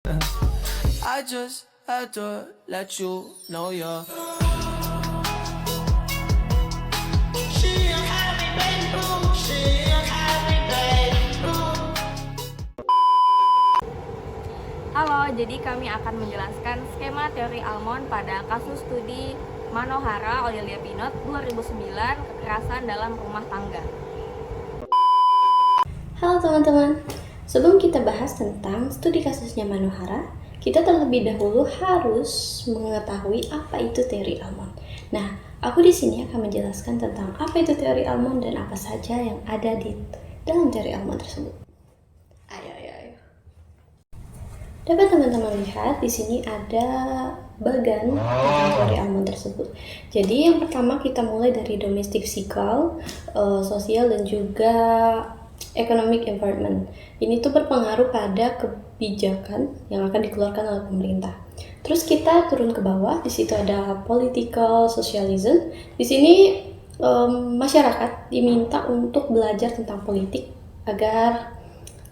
I just had to let you know you're. She a happy baby, she a happy baby. Halo, jadi kami akan menjelaskan skema teori Almond pada kasus studi Manohara Aurelia Pinot 2009 kekerasan dalam rumah tangga. Halo teman-teman, sebelum kita bahas tentang studi kasusnya Manohara, kita terlebih dahulu harus mengetahui apa itu teori Almond. Nah, aku di sini akan menjelaskan tentang apa itu teori Almond dan apa saja yang ada di dalam teori Almond tersebut. Ayo. Dapat teman-teman lihat di sini ada bagan tentang teori Almond tersebut. Jadi yang pertama kita mulai dari domestic physical, sosial dan juga economic environment. Ini tuh berpengaruh pada kebijakan yang akan dikeluarkan oleh pemerintah. Terus kita turun ke bawah, di situ ada political socialism. Di sini masyarakat diminta untuk belajar tentang politik agar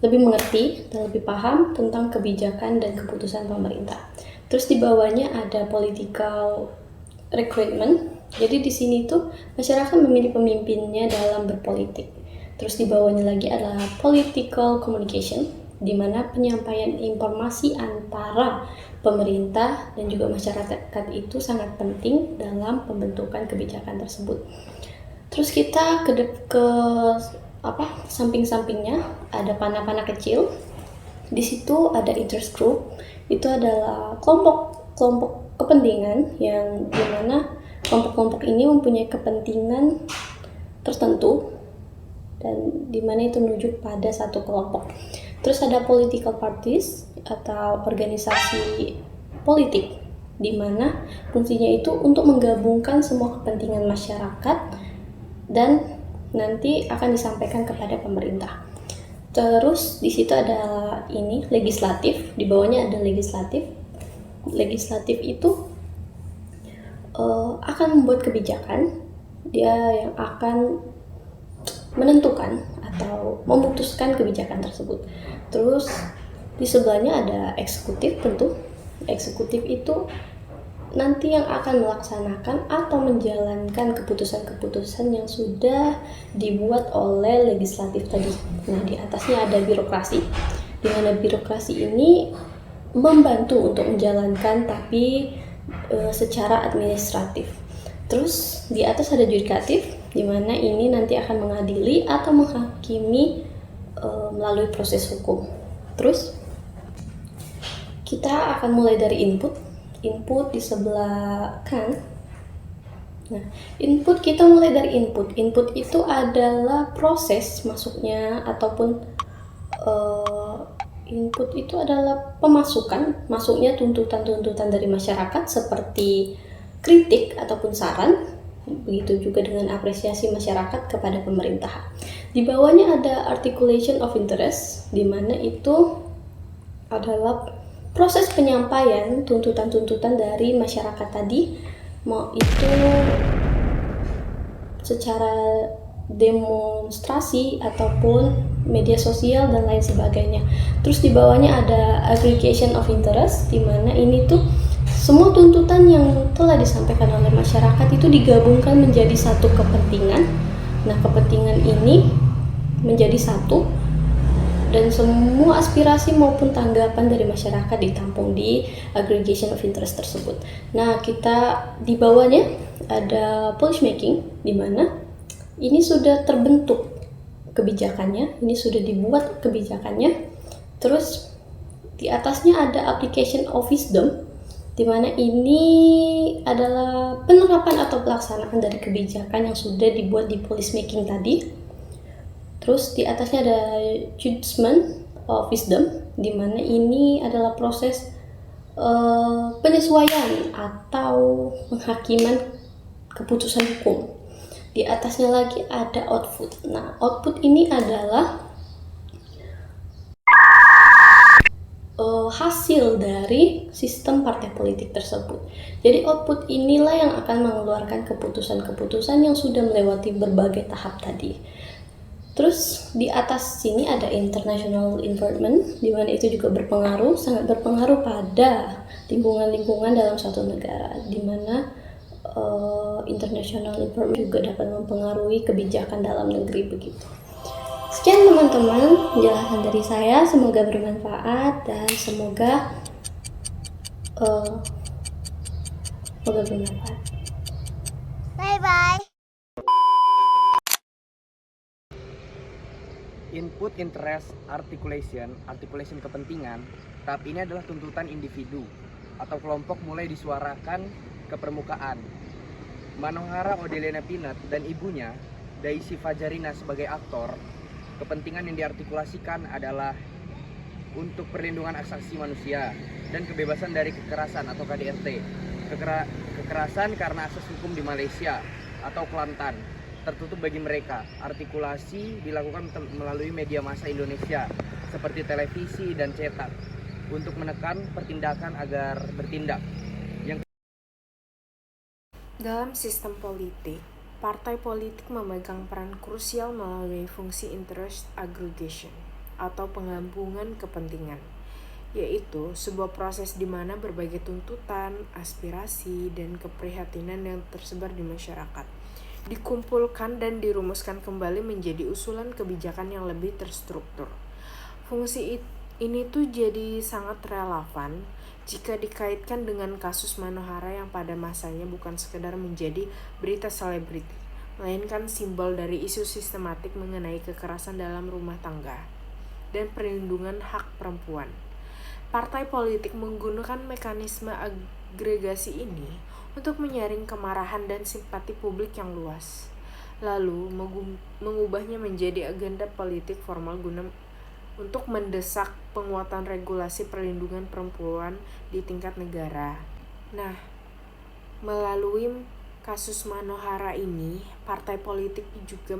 lebih mengerti dan lebih paham tentang kebijakan dan keputusan pemerintah. Terus di bawahnya ada political recruitment. Jadi di sini tuh masyarakat memilih pemimpinnya dalam berpolitik. Terus di bawahnya lagi adalah political communication, di mana penyampaian informasi antara pemerintah dan juga masyarakat itu sangat penting dalam pembentukan kebijakan tersebut. Terus kita ke samping-sampingnya ada panah-panah kecil. Di situ ada interest group. Itu adalah kelompok kepentingan yang dimana kelompok-kelompok ini mempunyai kepentingan tertentu dan dimana itu menuju pada satu kelompok. Terus ada political parties atau organisasi politik, dimana fungsinya itu untuk menggabungkan semua kepentingan masyarakat dan nanti akan disampaikan kepada pemerintah. Terus di situ ada ini legislatif, di bawahnya ada legislatif. Legislatif itu akan membuat kebijakan, dia yang akan menentukan atau memutuskan kebijakan tersebut. Terus di sebelahnya ada eksekutif tentu. Eksekutif itu nanti yang akan melaksanakan atau menjalankan keputusan-keputusan yang sudah dibuat oleh legislatif tadi. Nah, di atasnya ada birokrasi, di mana birokrasi ini membantu untuk menjalankan tapi secara administratif. Terus di atas ada yudikatif, di mana ini nanti akan mengadili atau menghakimi melalui proses hukum. Terus kita akan mulai dari input di sebelah kanan. Nah, input kita mulai dari input. Input itu adalah proses masuknya ataupun input itu adalah pemasukan, masuknya tuntutan-tuntutan dari masyarakat seperti kritik ataupun saran. Begitu juga dengan apresiasi masyarakat kepada pemerintah. Di bawahnya ada articulation of interest, di mana itu adalah proses penyampaian tuntutan-tuntutan dari masyarakat tadi, mau itu secara demonstrasi ataupun media sosial dan lain sebagainya. Terus di bawahnya ada aggregation of interest, di mana ini tuh semua tuntutan yang telah disampaikan oleh masyarakat itu digabungkan menjadi satu kepentingan. Nah, kepentingan ini menjadi satu dan semua aspirasi maupun tanggapan dari masyarakat ditampung di aggregation of interest tersebut. Nah, kita di bawahnya ada policy making, di mana ini sudah terbentuk kebijakannya, ini sudah dibuat kebijakannya. Terus di atasnya ada application of wisdom, di mana ini adalah penerapan atau pelaksanaan dari kebijakan yang sudah dibuat di policy making tadi. Terus di atasnya ada judgment of wisdom, di mana ini adalah proses penyesuaian atau penghakiman keputusan hukum. Di atasnya lagi ada output. Nah, output ini adalah hasil dari sistem partai politik tersebut. Jadi output inilah yang akan mengeluarkan keputusan-keputusan yang sudah melewati berbagai tahap tadi. Terus di atas sini ada international environment, di mana itu juga berpengaruh, sangat berpengaruh pada lingkungan-lingkungan dalam suatu negara, di mana international environment juga dapat mempengaruhi kebijakan dalam negeri begitu. Sekian teman-teman penjelasan dari saya, semoga bermanfaat dan semoga bermanfaat. Bye bye. Input interest articulation kepentingan. Tahap ini adalah tuntutan individu atau kelompok mulai disuarakan ke permukaan. Manohara Odelena Pinot dan ibunya, Daisy Fajarina sebagai aktor, kepentingan yang diartikulasikan adalah untuk perlindungan hak asasi manusia dan kebebasan dari kekerasan atau KDRT. Kekerasan karena asas hukum di Malaysia atau Kelantan tertutup bagi mereka. Artikulasi dilakukan melalui media massa Indonesia seperti televisi dan cetak untuk menekan pertindakan agar bertindak. Dalam sistem politik, partai politik memegang peran krusial melalui fungsi interest aggregation atau penggabungan kepentingan, yaitu sebuah proses di mana berbagai tuntutan, aspirasi, dan keprihatinan yang tersebar di masyarakat dikumpulkan dan dirumuskan kembali menjadi usulan kebijakan yang lebih terstruktur. Fungsi ini tuh jadi sangat relevan jika dikaitkan dengan kasus Manohara yang pada masanya bukan sekedar menjadi berita selebriti, melainkan simbol dari isu sistematik mengenai kekerasan dalam rumah tangga dan perlindungan hak perempuan. Partai politik menggunakan mekanisme agregasi ini untuk menyaring kemarahan dan simpati publik yang luas, lalu mengubahnya menjadi agenda politik formal guna untuk mendesak penguatan regulasi perlindungan perempuan di tingkat negara. Nah, melalui kasus Manohara ini, partai politik juga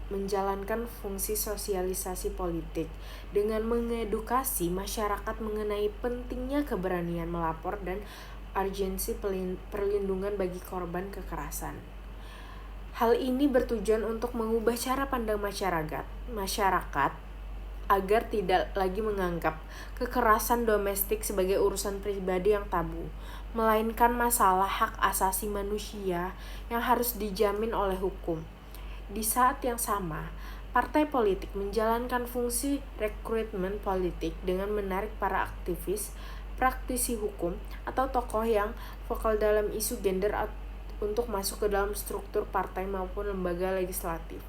menjalankan fungsi sosialisasi politik dengan mengedukasi masyarakat mengenai pentingnya keberanian melapor dan urgensi perlindungan bagi korban kekerasan. Hal ini bertujuan untuk mengubah cara pandang masyarakat agar tidak lagi menganggap kekerasan domestik sebagai urusan pribadi yang tabu, melainkan masalah hak asasi manusia yang harus dijamin oleh hukum. Di saat yang sama, partai politik menjalankan fungsi rekrutmen politik dengan menarik para aktivis, praktisi hukum, atau tokoh yang vokal dalam isu gender untuk masuk ke dalam struktur partai maupun lembaga legislatif.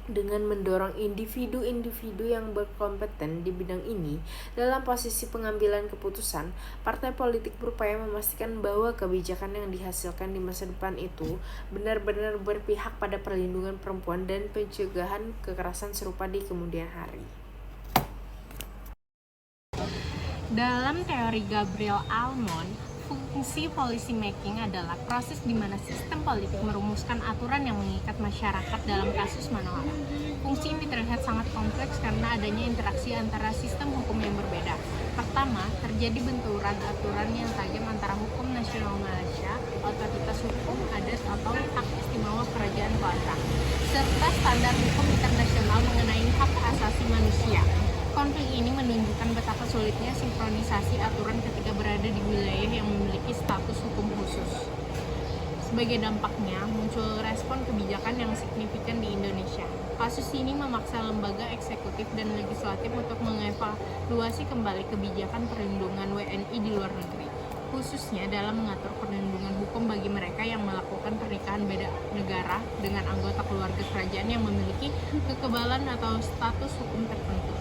Dengan mendorong individu-individu yang berkompeten di bidang ini dalam posisi pengambilan keputusan, partai politik berupaya memastikan bahwa kebijakan yang dihasilkan di masa depan itu benar-benar berpihak pada perlindungan perempuan dan pencegahan kekerasan serupa di kemudian hari. Dalam teori Gabriel Almond, fungsi policy making adalah proses di mana sistem politik merumuskan aturan yang mengikat masyarakat dalam kasus Manohara. Fungsi ini terlihat sangat kompleks karena adanya interaksi antara sistem hukum yang berbeda. Pertama, terjadi benturan aturan yang tajam antara hukum nasional Malaysia, otoritas hukum adat atau hak istimewa kerajaan Kelantan, serta standar hukum internasional mengenai hak asasi manusia. Konflik ini menunjukkan betapa sulitnya sinkronisasi aturan ketika berada di wilayah yang memiliki status hukum khusus. Sebagai dampaknya, muncul respon kebijakan yang signifikan di Indonesia. Kasus ini memaksa lembaga eksekutif dan legislatif untuk mengevaluasi kembali kebijakan perlindungan WNI di luar negeri, khususnya dalam mengatur perlindungan hukum bagi mereka yang melakukan pernikahan beda negara dengan anggota keluarga kerajaan yang memiliki kekebalan atau status hukum tertentu.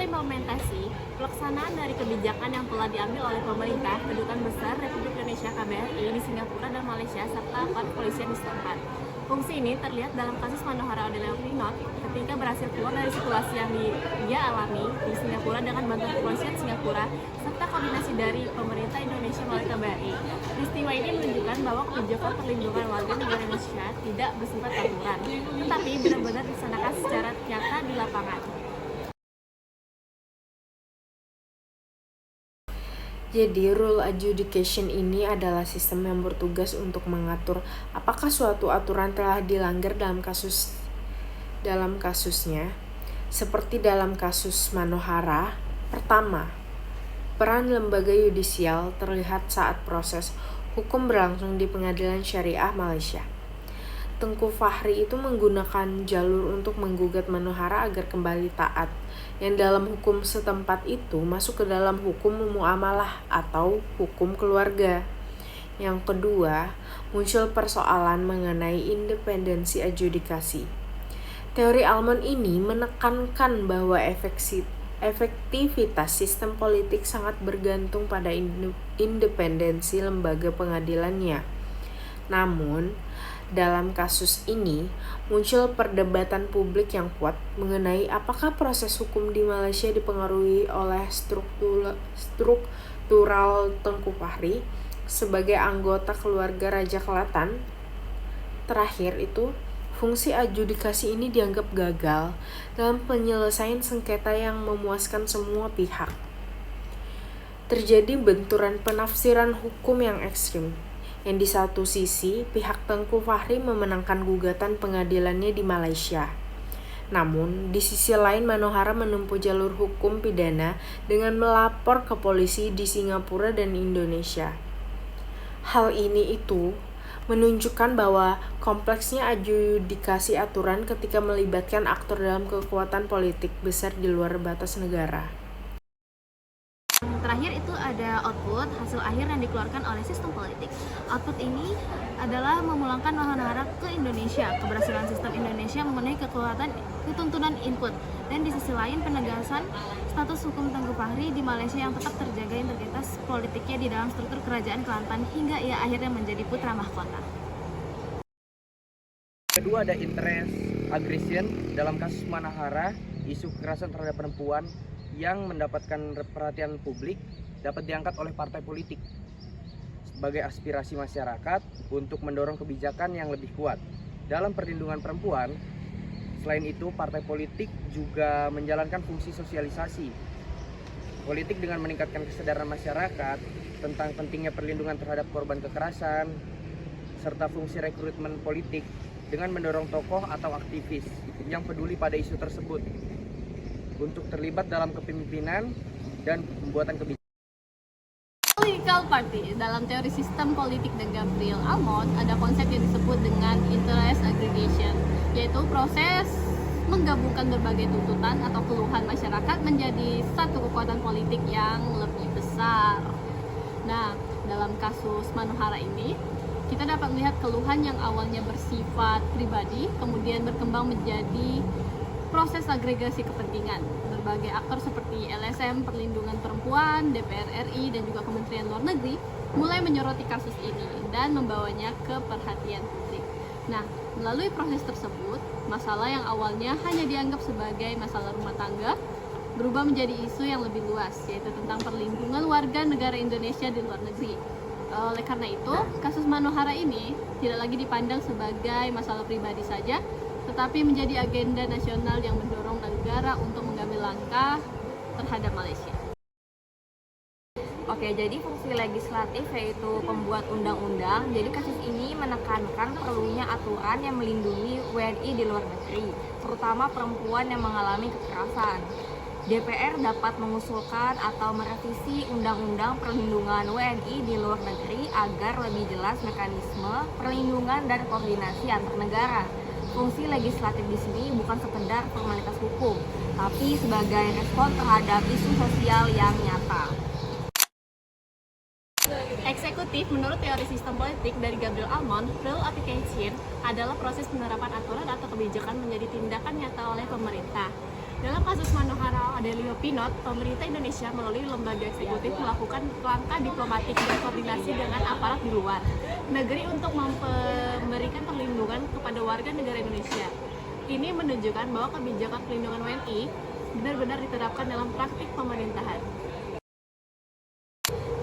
Implementasi, pelaksanaan dari kebijakan yang telah diambil oleh pemerintah, Kedutaan Besar Republik Indonesia KBRI di Singapura dan Malaysia, serta aparat kepolisian di setempat. Fungsi ini terlihat dalam kasus Manohara Odelena Pinot ketika berhasil keluar dari situasi yang dia alami di Singapura dengan bantuan kepolisian Singapura, serta koordinasi dari pemerintah Indonesia melalui KBRI. Peristiwa ini menunjukkan bahwa kebijakan perlindungan warga negara Indonesia tidak bersifat aturan, tetapi benar-benar dilaksanakan secara nyata di lapangan. Jadi, rule adjudication ini adalah sistem yang bertugas untuk mengatur apakah suatu aturan telah dilanggar dalam kasusnya. Seperti dalam kasus Manohara, pertama, peran lembaga yudisial terlihat saat proses hukum berlangsung di Pengadilan Syariah Malaysia. Tengku Fahri itu menggunakan jalur untuk menggugat Manohara agar kembali taat, yang dalam hukum setempat itu masuk ke dalam hukum muamalah atau hukum keluarga. Yang kedua, muncul persoalan mengenai independensi adjudikasi. Teori Almond ini menekankan bahwa efektivitas sistem politik sangat bergantung pada independensi lembaga pengadilannya. Namun, dalam kasus ini, muncul perdebatan publik yang kuat mengenai apakah proses hukum di Malaysia dipengaruhi oleh struktural Tengku Fahri sebagai anggota keluarga Raja Kelatan. Terakhir itu, fungsi adjudikasi ini dianggap gagal dalam penyelesaian sengketa yang memuaskan semua pihak. Terjadi benturan penafsiran hukum yang ekstrim, yang di satu sisi pihak Tengku Fahri memenangkan gugatan pengadilannya di Malaysia. Namun, di sisi lain Manohara menempuh jalur hukum pidana dengan melapor ke polisi di Singapura dan Indonesia. Hal ini menunjukkan bahwa kompleksnya adjudikasi aturan ketika melibatkan aktor dalam kekuatan politik besar di luar batas negara. Terakhir itu ada output, hasil akhir yang dikeluarkan oleh sistem politik. Output ini adalah memulangkan Manohara ke Indonesia. Keberhasilan sistem Indonesia memenuhi ketuntunan input, dan di sisi lain penegasan status hukum Tengku Fahri di Malaysia yang tetap terjaga integritas politiknya di dalam struktur kerajaan Kelantan hingga ia akhirnya menjadi putra mahkota. Kedua, ada interest aggression. Dalam kasus Manohara, isu kekerasan terhadap perempuan yang mendapatkan perhatian publik dapat diangkat oleh partai politik sebagai aspirasi masyarakat untuk mendorong kebijakan yang lebih kuat dalam perlindungan perempuan. Selain itu, partai politik juga menjalankan fungsi sosialisasi politik dengan meningkatkan kesadaran masyarakat tentang pentingnya perlindungan terhadap korban kekerasan, serta fungsi rekrutmen politik dengan mendorong tokoh atau aktivis yang peduli pada isu tersebut untuk terlibat dalam kepemimpinan dan pembuatan kebijakan. Political party dalam teori sistem politik dan Gabriel Almond ada konsep yang disebut dengan interest aggregation, yaitu proses menggabungkan berbagai tuntutan atau keluhan masyarakat menjadi satu kekuatan politik yang lebih besar. Nah, dalam kasus Manohara ini kita dapat melihat keluhan yang awalnya bersifat pribadi kemudian berkembang menjadi proses agregasi kepentingan. Berbagai aktor seperti LSM, Perlindungan Perempuan, DPR RI, dan juga Kementerian Luar Negeri mulai menyoroti kasus ini dan membawanya ke perhatian publik. Nah, melalui proses tersebut, masalah yang awalnya hanya dianggap sebagai masalah rumah tangga berubah menjadi isu yang lebih luas, yaitu tentang perlindungan warga negara Indonesia di luar negeri. Oleh karena itu, kasus Manohara ini tidak lagi dipandang sebagai masalah pribadi saja, tetapi menjadi agenda nasional yang mendorong negara untuk mengambil langkah terhadap Malaysia. Oke, jadi fungsi legislatif yaitu pembuat undang-undang. Jadi kasus ini menekankan perlunya aturan yang melindungi WNI di luar negeri, terutama perempuan yang mengalami kekerasan. DPR dapat mengusulkan atau merevisi Undang-Undang Perlindungan WNI di luar negeri agar lebih jelas mekanisme perlindungan dan koordinasi antar negara. Fungsi legislatif di sini bukan sekedar formalitas hukum, tapi sebagai respon terhadap isu sosial yang nyata. Eksekutif, menurut teori sistem politik dari Gabriel Almond, rule application adalah proses penerapan aturan atau kebijakan menjadi tindakan nyata oleh pemerintah. Dalam kasus Manohara Adelio Pinot, pemerintah Indonesia melalui lembaga eksekutif melakukan langkah diplomatik dan koordinasi dengan aparat di luar negeri untuk memberikan perlindungan kepada warga negara Indonesia. Ini menunjukkan bahwa kebijakan perlindungan WNI benar-benar diterapkan dalam praktik pemerintahan.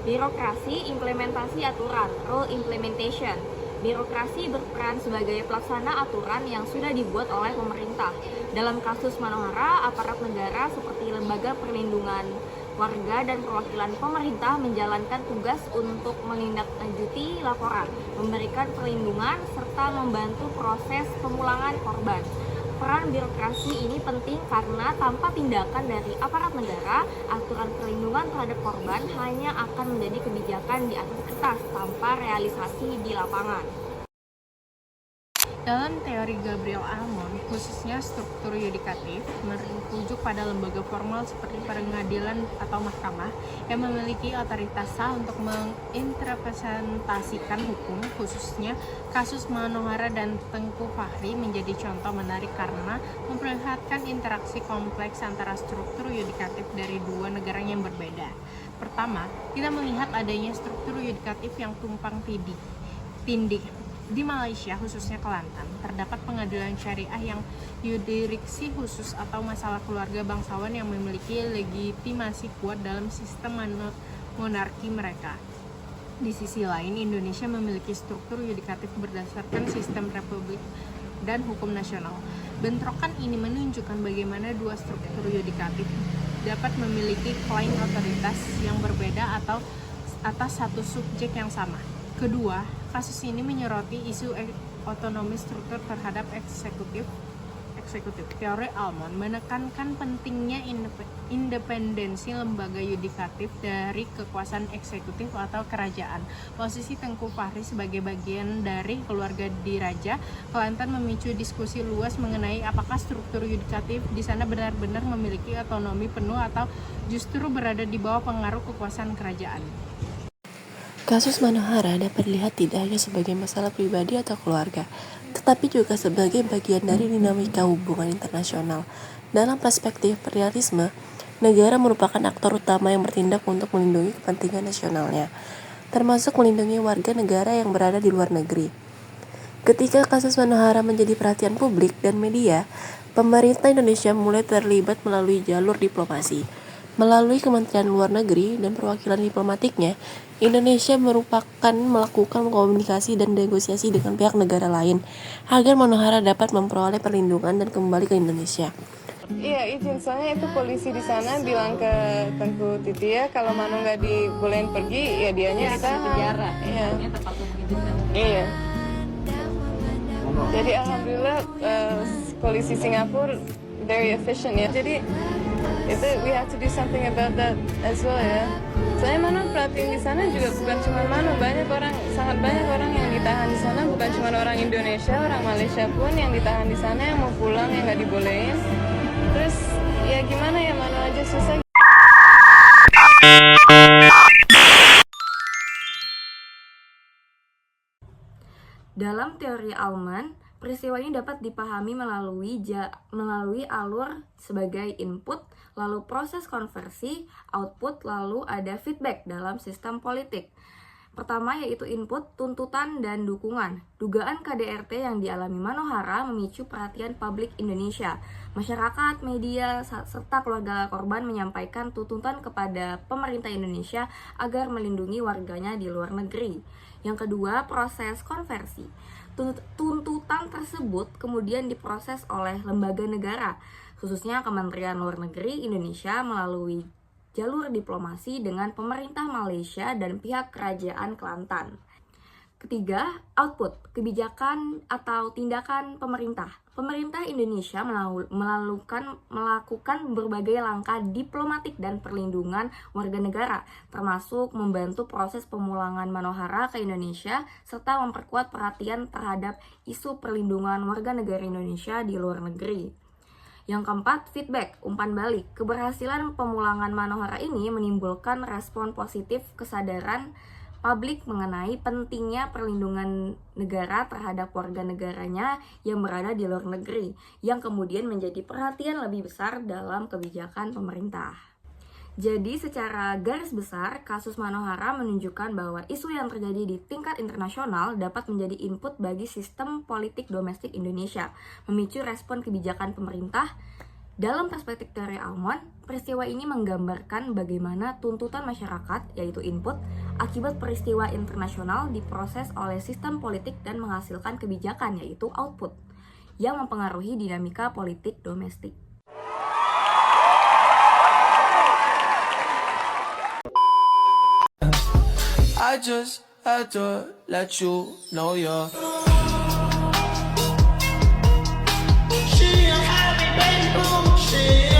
Birokrasi implementasi aturan, rule implementation. Birokrasi berperan sebagai pelaksana aturan yang sudah dibuat oleh pemerintah. Dalam kasus Manohara, aparat negara seperti Lembaga Perlindungan Warga dan perwakilan pemerintah menjalankan tugas untuk menindaklanjuti laporan, memberikan perlindungan, serta membantu proses pemulangan korban. Peran birokrasi ini penting karena tanpa tindakan dari aparat negara, aturan perlindungan terhadap korban hanya akan menjadi kebijakan di atas kertas tanpa realisasi di lapangan. Dalam teori Gabriel Almond, khususnya struktur yudikatif merujuk pada lembaga formal seperti pengadilan atau mahkamah yang memiliki otoritas sah untuk menginterpretasikan hukum, khususnya kasus Manohara dan Tengku Fahri menjadi contoh menarik karena memperlihatkan interaksi kompleks antara struktur yudikatif dari dua negara yang berbeda. Pertama, kita melihat adanya struktur yudikatif yang tumpang tindih. Di Malaysia, khususnya Kelantan, terdapat pengadilan syariah yang yurisdiksi khusus atau masalah keluarga bangsawan yang memiliki legitimasi kuat dalam sistem monarki mereka. Di sisi lain, Indonesia memiliki struktur yudikatif berdasarkan sistem republik dan hukum nasional. Bentrokan ini menunjukkan bagaimana dua struktur yudikatif dapat memiliki klaim otoritas yang berbeda atau atas satu subjek yang sama. Kedua, kasus ini menyoroti isu otonomi struktur terhadap eksekutif. Teori Almond menekankan pentingnya independensi lembaga yudikatif dari kekuasaan eksekutif atau kerajaan. Posisi Tengku Fahri sebagai bagian dari keluarga diraja Kelantan memicu diskusi luas mengenai apakah struktur yudikatif di sana benar-benar memiliki otonomi penuh atau justru berada di bawah pengaruh kekuasaan kerajaan. Kasus Manohara dapat dilihat tidak hanya sebagai masalah pribadi atau keluarga, tetapi juga sebagai bagian dari dinamika hubungan internasional. Dalam perspektif imperialisme, negara merupakan aktor utama yang bertindak untuk melindungi kepentingan nasionalnya, termasuk melindungi warga negara yang berada di luar negeri. Ketika kasus Manohara menjadi perhatian publik dan media, pemerintah Indonesia mulai terlibat melalui jalur diplomasi. Melalui Kementerian Luar Negeri dan perwakilan diplomatiknya, Indonesia melakukan komunikasi dan negosiasi dengan pihak negara lain agar Manohara dapat memperoleh perlindungan dan kembali ke Indonesia. Iya izin, soalnya itu polisi di sana bilang ke Tengku Titia kalau Manu nggak dibolehin pergi, ya dianya ditahan. Penjara. Iya. Iya. Jadi alhamdulillah polisi Singapura very efficient ya. Jadi itu we have to do something about that as well ya. Saya Manu perhatiin di sana juga bukan cuma Manu, sangat banyak orang yang ditahan di sana, bukan cuma orang Indonesia, orang Malaysia pun yang ditahan di sana yang mau pulang yang nggak dibolehin. Terus ya gimana ya, Manu aja susah. Dalam teori Almond, peristiwa ini dapat dipahami melalui alur sebagai input, lalu proses konversi, output, lalu ada feedback dalam sistem politik. Pertama yaitu input, tuntutan, dan dukungan. Dugaan KDRT yang dialami Manohara memicu perhatian publik Indonesia. Masyarakat, media, serta keluarga korban menyampaikan tuntutan kepada pemerintah Indonesia agar melindungi warganya di luar negeri. Yang kedua, proses konversi. Tuntutan tersebut kemudian diproses oleh lembaga negara, khususnya Kementerian Luar Negeri Indonesia melalui jalur diplomasi dengan pemerintah Malaysia dan pihak kerajaan Kelantan. Ketiga, output, kebijakan atau tindakan pemerintah. Pemerintah Indonesia melakukan berbagai langkah diplomatik dan perlindungan warga negara, termasuk membantu proses pemulangan Manohara ke Indonesia, serta memperkuat perhatian terhadap isu perlindungan warga negara Indonesia di luar negeri. Yang keempat, feedback, umpan balik. Keberhasilan pemulangan Manohara ini menimbulkan respon positif kesadaran publik mengenai pentingnya perlindungan negara terhadap warga negaranya yang berada di luar negeri, yang kemudian menjadi perhatian lebih besar dalam kebijakan pemerintah. Jadi secara garis besar, kasus Manohara menunjukkan bahwa isu yang terjadi di tingkat internasional dapat menjadi input bagi sistem politik domestik Indonesia, memicu respon kebijakan pemerintah. Dalam perspektif teori Almond, peristiwa ini menggambarkan bagaimana tuntutan masyarakat, yaitu input, akibat peristiwa internasional diproses oleh sistem politik dan menghasilkan kebijakan, yaitu output, yang mempengaruhi dinamika politik domestik. I just had to let you know you're. She a happy baby bullshit.